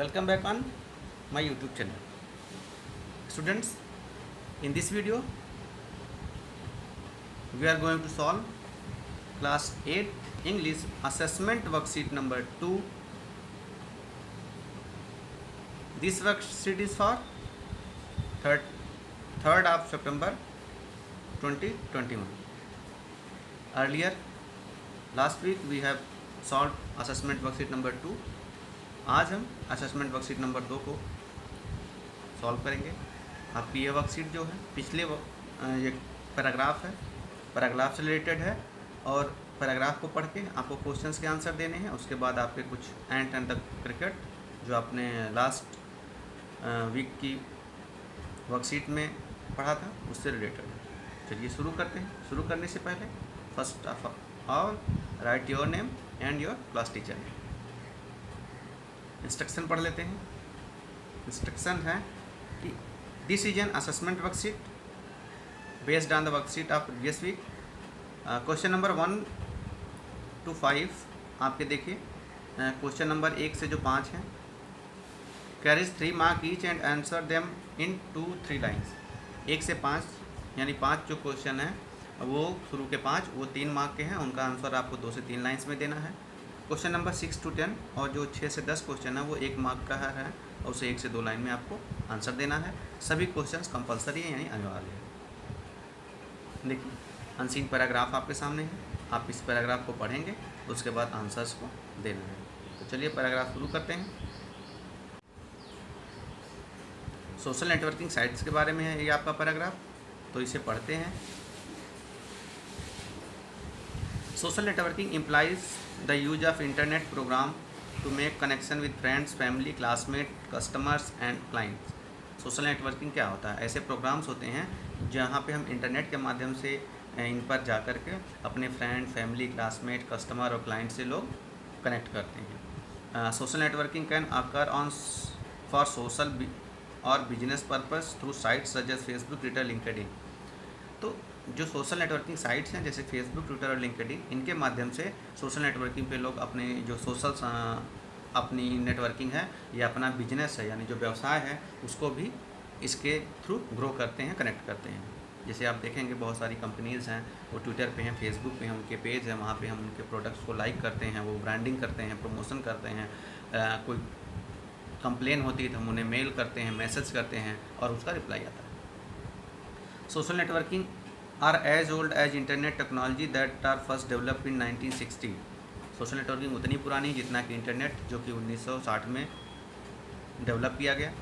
Welcome back on my YouTube channel. Students, in this video we are going to solve class 8 English assessment worksheet number 2. This worksheet is for 3rd of September 2021. Earlier last week we have solved assessment worksheet number 2. आज हम assessment worksheet number 2 को solve करेंगे। आपकी ये worksheet जो है पिछले ये पैराग्राफ है, पैराग्राफ से रिलेटेड है और पैराग्राफ को पढ़ के आपको क्वेश्चंस के आंसर देने हैं। उसके बाद आपके कुछ एंड द क्रिकेट जो आपने लास्ट वीक की वर्कशीट में पढ़ा था उससे रिलेटेड है। चलिए शुरू करते हैं। शुरू करने से पहले first of all write your name and your class teacher name. Instruction पढ़ लेते हैं। इंस्ट्रक्शन है कि this is an assessment worksheet based on the worksheet of previous week. Question number 1 to 5 आपके देखिए। क्वेश्चन नंबर 1 से जो 5 हैं carries 3 mark each and answer them in 2-3 lines. 1 से 5 यानी 5 जो क्वेश्चन है वो शुरू के 5 वो 3 मार्क के हैं, उनका आंसर आपको 2 से 3 लाइन्स में देना है। क्वेश्चन नंबर 6 to 10 और जो 6 से 10 क्वेश्चन है वो 1 मार्क का है और उसे 1 से 2 लाइन में आपको आंसर देना है। सभी क्वेश्चंस कंपलसरी है यानी अनिवार्य है। देखिए अनसीन पैराग्राफ आपके सामने है, आप इस पैराग्राफ को पढ़ेंगे उसके बाद आंसर्स को देना है। तो चलिए पैराग्राफ शुरू करते हैं। सोशल नेटवर्किंग साइट्स के बारे में है ये आपका पैराग्राफ, तो इसे पढ़ते हैं। Social networking implies the use of internet program to make connection with friends, family, classmates, customers and clients. Social networking क्या होता है? ऐसे प्रोग्राम्स होते हैं जहाँ पे हम इंटरनेट के माध्यम से इन पर जा कर के अपने फ्रेंड, फैमिली, क्लासमेट, कस्टमर और क्लाइंट से लोग कनेक्ट करते हैं। Social networking can occur on for social और business purpose through sites such as Facebook, Twitter, LinkedIn. तो जो सोशल नेटवर्किंग साइट्स हैं जैसे फेसबुक, ट्विटर और लिंक्डइन, इनके माध्यम से सोशल नेटवर्किंग पे लोग अपने जो अपनी नेटवर्किंग है या अपना बिजनेस है यानी जो व्यवसाय है उसको भी इसके थ्रू ग्रो करते हैं, कनेक्ट करते हैं। जैसे आप देखेंगे बहुत सारी कंपनीज़ हैं वो ट्विटर पे हैं, फेसबुक पे हैं, उनके पेज है, वहाँ पे हम उनके प्रोडक्ट्स को लाइक करते हैं, वो ब्रांडिंग करते हैं, प्रमोशन करते हैं। कोई कंप्लेन होती है तो हम उन्हें मेल करते हैं, मैसेज करते हैं और उसका रिप्लाई आता है। Social networking are as old as internet technology that are first developed in 1960. Social networking उतनी पुरानी जितना कि इंटरनेट जो कि 1960 में डेवलप किया गया।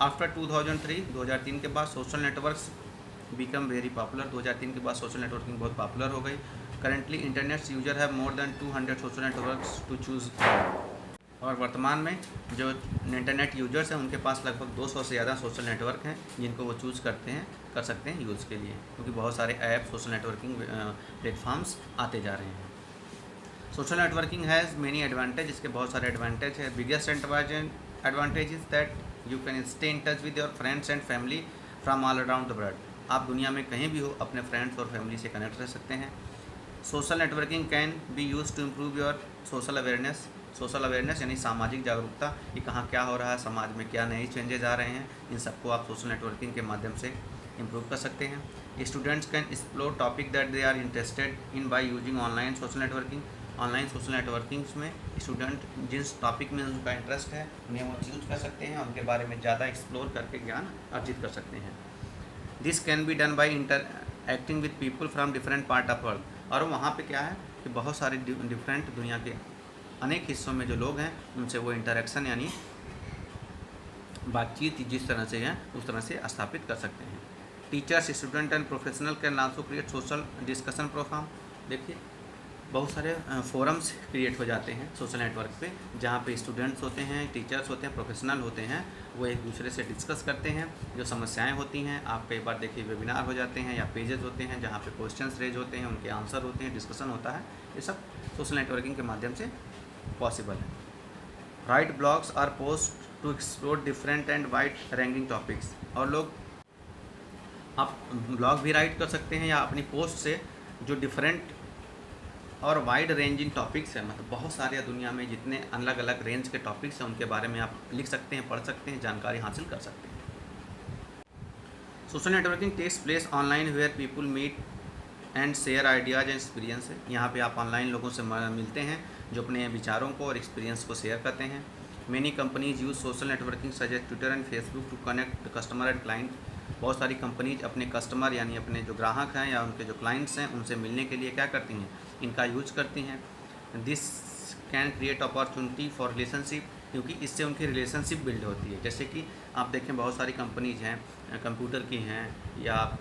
आफ्टर 2003 के बाद social networks become very popular. 2003 के बाद सोशल नेटवर्किंग बहुत पॉपुलर हो गई। Currently internet user have more than 200 social networks to choose. और वर्तमान में जो इंटरनेट यूजर्स हैं उनके पास लगभग 200 से ज़्यादा सोशल नेटवर्क हैं जिनको वो चूज़ कर सकते हैं यूज़ के लिए, क्योंकि बहुत सारे ऐप सोशल नेटवर्किंग प्लेटफॉर्म्स आते जा रहे हैं। Social networking has many advantage, इसके बहुत सारे एडवांटेज है। Biggest advantage is that you can stay in touch with your friends and family from all around the world. आप दुनिया में कहीं भी हो अपने फ्रेंड्स और फैमिली से कनेक्ट रह सकते हैं। Social networking can be use to improve your social awareness. Social awareness यानी सामाजिक जागरूकता कि कहाँ क्या हो रहा है, समाज में क्या नए चेंजेस आ रहे हैं, इन सबको आप सोशल नेटवर्किंग के माध्यम से इम्प्रूव कर सकते हैं। Students can explore topic that they are interested in by using online social networking. Online social networkings में स्टूडेंट जिस टॉपिक में उनका इंटरेस्ट है उन्हें वो चूज कर सकते हैं, उनके बारे में ज़्यादा एक्सप्लोर करके ज्ञान अर्जित कर सकते हैं। This can be done by interacting with people from different part of world. और वहाँ पे क्या है कि बहुत सारे डिफरेंट दुनिया के अनेक हिस्सों में जो लोग हैं उनसे वो इंटरेक्शन यानी बातचीत जिस तरह से है उस तरह से स्थापित कर सकते हैं। Teachers, student and professional can also create social discussion program. देखिए बहुत सारे फोरम्स क्रिएट हो जाते हैं सोशल नेटवर्क पे जहाँ पे स्टूडेंट्स होते हैं, टीचर्स होते हैं, प्रोफेशनल होते हैं, वो एक दूसरे से डिस्कस करते हैं जो समस्याएं होती हैं। आप कई बार देखिए वेबिनार हो जाते हैं या पेजेस होते हैं जहाँ पे क्वेश्चंस रेज होते हैं, उनके आंसर होते हैं, डिस्कशन होता है। ये सब सोशल नेटवर्किंग के माध्यम से पॉसिबल है। Write blogs or post to explore different and wide ranking topics. और लोग आप ब्लॉग भी राइट कर सकते हैं या अपनी पोस्ट से जो डिफरेंट और वाइड रेंजिंग टॉपिक्स है, मतलब बहुत सारे दुनिया में जितने अलग अलग रेंज के टॉपिक्स हैं उनके बारे में आप लिख सकते हैं, पढ़ सकते हैं, जानकारी हासिल कर सकते हैं। Social networking takes place online where people meet and share ideas and experience है। यहाँ पे आप ऑनलाइन लोगों से मिलते हैं जो अपने विचारों को और एक्सपीरियंस को शेयर करते हैं। Many companies use social networking such as Twitter and Facebook to connect customer and client. बहुत सारी कंपनीज अपने कस्टमर यानी अपने जो ग्राहक हैं या उनके जो क्लाइंट्स हैं उनसे मिलने के लिए क्या करती हैं, इनका यूज करती हैं। This can create opportunity for relationship, क्योंकि इससे उनकी रिलेशनशिप बिल्ड होती है। जैसे कि आप देखें बहुत सारी कंपनीज हैं, कंप्यूटर की हैं या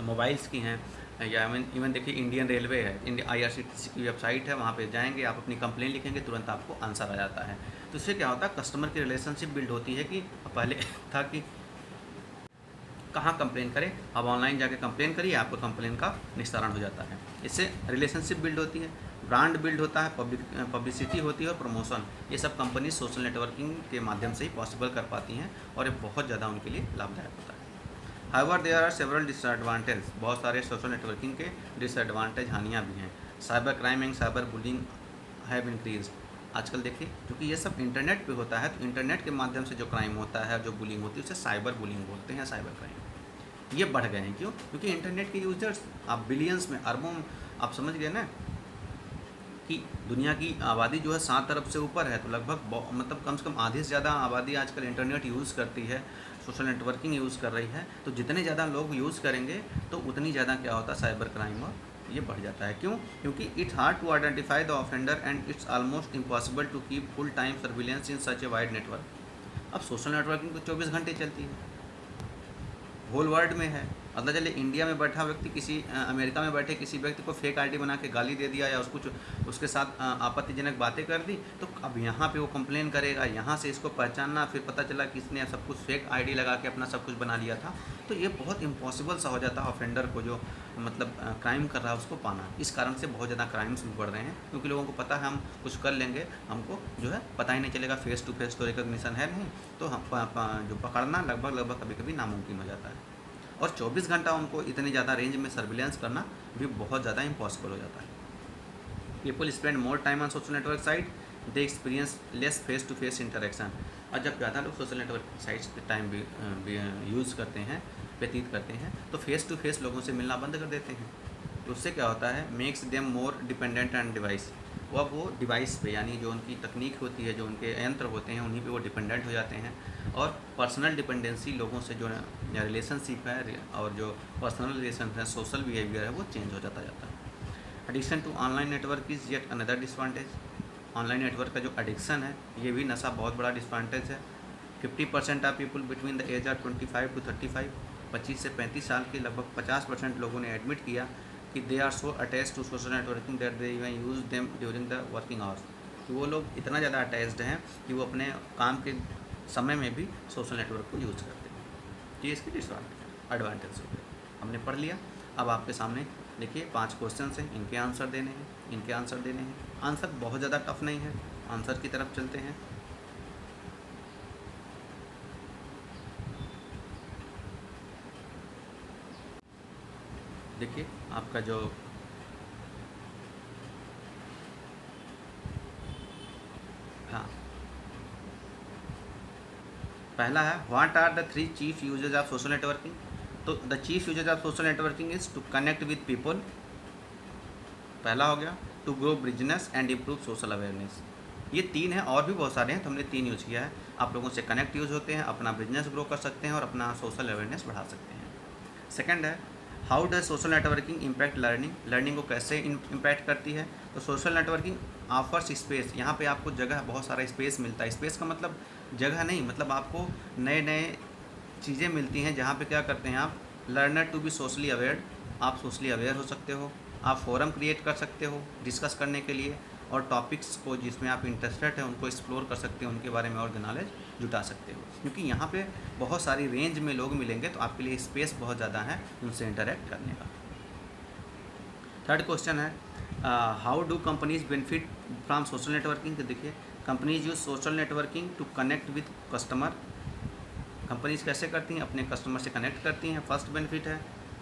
मोबाइल्स की हैं, या इवन देखिए इंडियन रेलवे है, IRCTC की वेबसाइट है, वहाँ पे जाएंगे आप अपनी कंप्लेन लिखेंगे, तुरंत आपको आंसर आ जाता है। तो इससे क्या होता है, कस्टमर की रिलेशनशिप बिल्ड होती है। कि पहले था कि कहाँ कंप्लेन करें, अब ऑनलाइन जाके कंप्लेन करिए, आपको कंप्लेन का निस्तारण हो जाता है। इससे रिलेशनशिप बिल्ड होती है, ब्रांड बिल्ड होता है, पब्लिसिटी होती है और प्रमोशन, ये सब कंपनी सोशल नेटवर्किंग के माध्यम से ही पॉसिबल कर पाती हैं और ये बहुत ज़्यादा उनके लिए लाभदायक होता है। However there are several disadvantage, बहुत सारे सोशल नेटवर्किंग के डिसएडवांटेज, हानियाँ भी हैं। Cyber crime and cyber bullying have increase. आजकल देखिए क्योंकि ये सब इंटरनेट पे होता है, तो इंटरनेट के माध्यम से जो क्राइम होता है, जो बुलिंग होती है, उसे साइबर बुलिंग बोलते हैं, साइबर क्राइम। ये बढ़ गए हैं, क्यों? क्योंकि इंटरनेट के यूजर्स आप बिलियंस में, अरबों, आप समझ गए ना कि दुनिया की आबादी जो है 7 अरब से ऊपर है, तो लगभग मतलब कम से कम आधे से ज़्यादा आबादी आजकल इंटरनेट यूज़ करती है, सोशल नेटवर्किंग यूज़ कर रही है। तो जितने ज़्यादा लोग यूज़ करेंगे तो उतनी ज़्यादा क्या होता है, साइबर क्राइम और ये बढ़ जाता है। क्यों? क्योंकि it's hard to identify the offender and it's almost impossible to keep full time surveillance in such a wide network. अब सोशल नेटवर्किंग तो 24 घंटे चलती है, होल वर्ल्ड में है। मतलब चलिए इंडिया में बैठा व्यक्ति किसी अमेरिका में बैठे किसी व्यक्ति को फेक आईडी बना के गाली दे दिया या उसके साथ आपत्तिजनक बातें कर दी, तो अब यहाँ पे वो कंप्लेन करेगा, यहाँ से इसको पहचानना, फिर पता चला कि इसने सब कुछ फेक आईडी लगा के अपना सब कुछ बना लिया था। तो ये बहुत इम्पॉसिबल सा हो जाता है ऑफेंडर को, जो मतलब क्राइम कर रहा है, उसको पाना। इस कारण से बहुत ज़्यादा क्राइम्स भी बढ़ रहे हैं, क्योंकि लोगों को पता है हम कुछ कर लेंगे, हमको जो है पता ही नहीं चलेगा, फेस टू फेस तो रिकग्निशन है नहीं, तो हम जो पकड़ना लगभग कभी कभी नामुमकिन हो जाता है। और 24 घंटा उनको इतनी ज़्यादा रेंज में सर्विलेंस करना भी बहुत ज़्यादा इम्पॉसिबल हो जाता है। People spend more time on social network site, they experience less face to face interaction. और जब ज़्यादा लोग सोशल नेटवर्क साइट्स पे टाइम भी यूज़ करते हैं, व्यतीत करते हैं, तो फेस टू फेस लोगों से मिलना बंद कर देते हैं। तो उससे क्या होता है, makes them more dependent on device. वो डिवाइस पे, यानी जो उनकी तकनीक होती है, जो उनके यंत्र होते हैं, उन्हीं पे वो डिपेंडेंट हो जाते हैं। और पर्सनल डिपेंडेंसी, लोगों से जो रिलेशनशिप है और जो पर्सनल रिलेशन है, सोशल बिहेवियर है, वो चेंज हो जाता है। Addiction to online network is yet another disadvantage. Online network का जो एडिक्शन है, ये भी नशा बहुत बड़ा डिसएडवांटेज है। 50% of people between the age of 25 to 35, 25 से 35 साल के लगभग 50% लोगों ने एडमिट किया कि they are so attach to social networking that they even use them during the working hours. कि वो लोग इतना ज़्यादा अटैच्ड हैं कि वो अपने काम के समय में भी सोशल नेटवर्क को यूज़ करते हैं। ये इसकी एडवांटेज हो गया, हमने पढ़ लिया। अब आपके सामने देखिए 5 क्वेश्चन हैं, इनके आंसर देने हैं। आंसर बहुत ज़्यादा टफ नहीं है, आंसर की तरफ चलते हैं। देखिए आपका जो हाँ, पहला है what are the 3 chief uses of social networking. तो the chief uses of social networking is to connect with people, पहला हो गया, to grow business and improve social awareness. ये 3 हैं, और भी बहुत सारे हैं, तो हमने 3 यूज़ किया है। आप लोगों से कनेक्ट यूज़ होते हैं, अपना बिजनेस ग्रो कर सकते हैं और अपना सोशल अवेयरनेस बढ़ा सकते हैं। सेकंड है how does social networking impact learning, learning को कैसे इम्पैक्ट करती है। तो सोशल नेटवर्किंग ऑफर्स स्पेस, यहाँ पे आपको जगह, बहुत सारा स्पेस मिलता है। स्पेस का मतलब जगह नहीं, मतलब आपको नए नए चीज़ें मिलती हैं, जहाँ पे क्या करते हैं आप, learner to be socially aware, आप सोशली अवेयर हो सकते हो, आप फोरम क्रिएट कर सकते हो डिस्कस करने के लिए, और टॉपिक्स को जिसमें आप इंटरेस्टेड हैं उनको एक्सप्लोर कर सकते हो, उनके बारे में और नॉलेज जुटा सकते हो। क्योंकि यहाँ पे बहुत सारी रेंज में लोग मिलेंगे, तो आपके लिए स्पेस बहुत ज़्यादा है उनसे इंटरेक्ट करने का। थर्ड क्वेश्चन है how do companies benefit from social networking. तो देखिए companies use social networking to connect with customer. Companies कैसे करती हैं, अपने कस्टमर से कनेक्ट करती हैं। फर्स्ट बेनिफिट है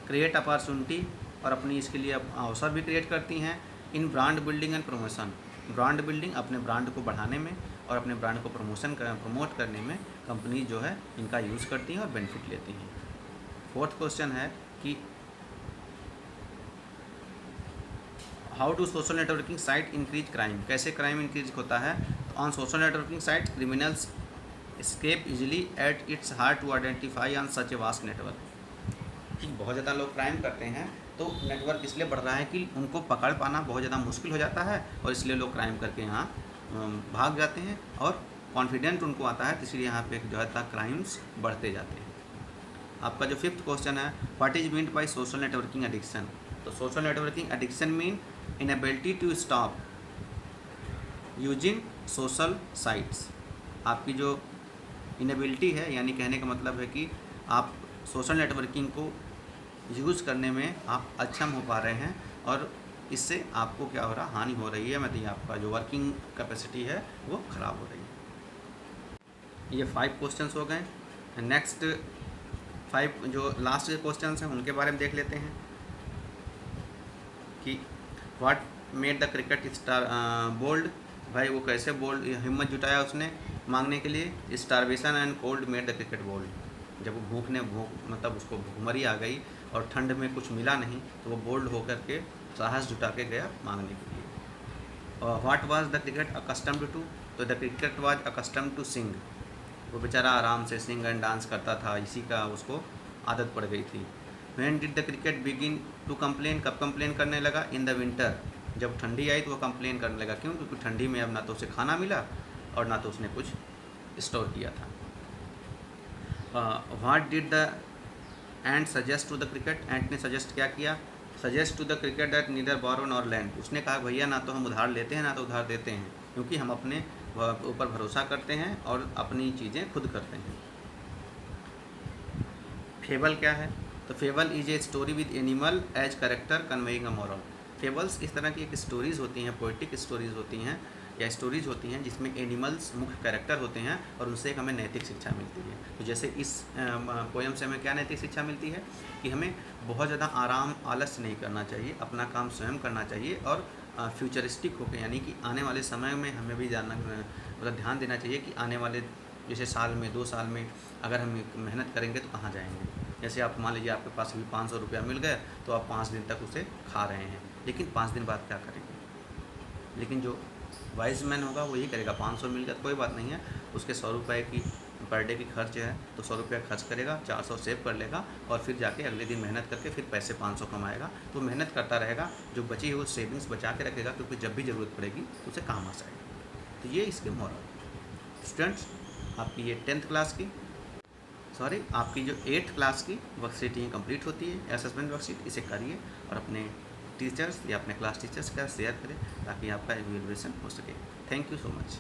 क्रिएट अपॉर्चुनिटी, और अपनी इसके लिए अवसर भी क्रिएट करती हैं। In brand building and promotion, brand building अपने ब्रांड को बढ़ाने में और अपने ब्रांड को प्रमोट करने में कंपनी जो है इनका यूज़ करती हैं और बेनिफिट लेती हैं। फोर्थ क्वेश्चन है कि how do social networking site increase crime, कैसे क्राइम इंक्रीज होता है। On social networking site criminals escape easily at it's hard to identify on such a vast network, कि बहुत ज़्यादा लोग क्राइम करते हैं तो नेटवर्क इसलिए बढ़ रहा है कि उनको पकड़ पाना बहुत ज़्यादा मुश्किल हो जाता है और इसलिए लोग क्राइम करके यहाँ भाग जाते हैं और कॉन्फिडेंट उनको आता है, तो इसलिए यहाँ पे जो है क्राइम्स बढ़ते जाते हैं। आपका जो फिफ्थ क्वेश्चन है what is meant by social networking addiction, तो social networking addiction mean inability to stop using social sites, आपकी जो इनएबिलिटी है यानी कहने का मतलब है कि आप सोशल नेटवर्किंग को यूज़ करने में आप अक्षम हो पा रहे हैं और इससे आपको क्या हो रहा, हानि हो रही है, मतलब आपका जो वर्किंग कैपेसिटी है वो ख़राब हो रही है। ये 5 क्वेश्चंस हो गए। नेक्स्ट 5 जो लास्ट क्वेश्चंस हैं उनके बारे में देख लेते हैं कि what made the cricket star bold, भाई वो कैसे बोल्ड हिम्मत जुटाया उसने मांगने के लिए। Starvation and cold made the cricket bold, जब वो भूख मतलब उसको भूखमरी आ गई और ठंड में कुछ मिला नहीं तो वो बोल्ड होकर के साहस जुटा के गया मांगने के लिए। What was the cricket accustomed to, तो the cricket was accustomed to sing, वो बेचारा आराम से सिंग एंड डांस करता था, इसी का उसको आदत पड़ गई थी। When did the cricket begin to complain, कब कंप्लेन करने लगा, इन द विंटर, जब ठंडी आई तो वो कंप्लेन करने लगा। क्यों, क्योंकि ठंडी में अब ना तो उसे खाना मिला और ना तो उसने कुछ स्टोर किया था। What did the ant suggest to the cricket, ant ने सजेस्ट क्या किया, suggest to the cricket that neither borrow nor lend, उसने कहा भैया ना तो हम उधार लेते हैं ना तो उधार देते हैं, क्योंकि हम अपने ऊपर भरोसा करते हैं और अपनी चीज़ें खुद करते हैं। फेबल क्या है, तो fable is a story with animal as character conveying a moral, fables इस तरह की एक स्टोरीज़ होती हैं, पोइटिक स्टोरीज़ होती हैं या स्टोरीज होती हैं जिसमें एनिमल्स मुख्य कैरेक्टर होते हैं और उनसे एक हमें नैतिक शिक्षा मिलती है। तो जैसे इस पोएम से हमें क्या नैतिक शिक्षा मिलती है कि हमें बहुत ज़्यादा आराम आलस्य नहीं करना चाहिए, अपना काम स्वयं करना चाहिए और फ्यूचरिस्टिक होकर यानी कि आने वाले समय में हमें भी जानना मतलब ध्यान देना चाहिए कि आने वाले जैसे साल में 2 साल में अगर हम मेहनत करेंगे तो कहाँ जाएंगे। जैसे आप मान लीजिए आपके पास अभी 500 रुपया मिल गया तो आप 5 दिन तक उसे खा रहे हैं, लेकिन 5 दिन बाद क्या करेंगे। लेकिन जो वाइज मैन होगा वो यही करेगा, 500 मिल गया तो कोई बात नहीं है, उसके 100 रुपये की पर डे की खर्च है तो 100 रुपया खर्च करेगा, 400 सेव कर लेगा और फिर जाके अगले दिन मेहनत करके फिर पैसे 500 कमाएगा। तो मेहनत करता रहेगा, जो बची हुई सेविंग्स बचा के रखेगा क्योंकि जब भी ज़रूरत पड़ेगी तो उसे काम आ जाएगा। तो ये इसके मॉरल। स्टूडेंट्स आपकी ये 10th क्लास की आपकी जो 8th क्लास की वर्कशीट ये कंप्लीट होती है, असेसमेंट वर्कशीट, इसे करिए और अपने टीचर्स या अपने क्लास टीचर्स का शेयर करें ताकि आपका इवैल्यूएशन हो सके। Thank you so much.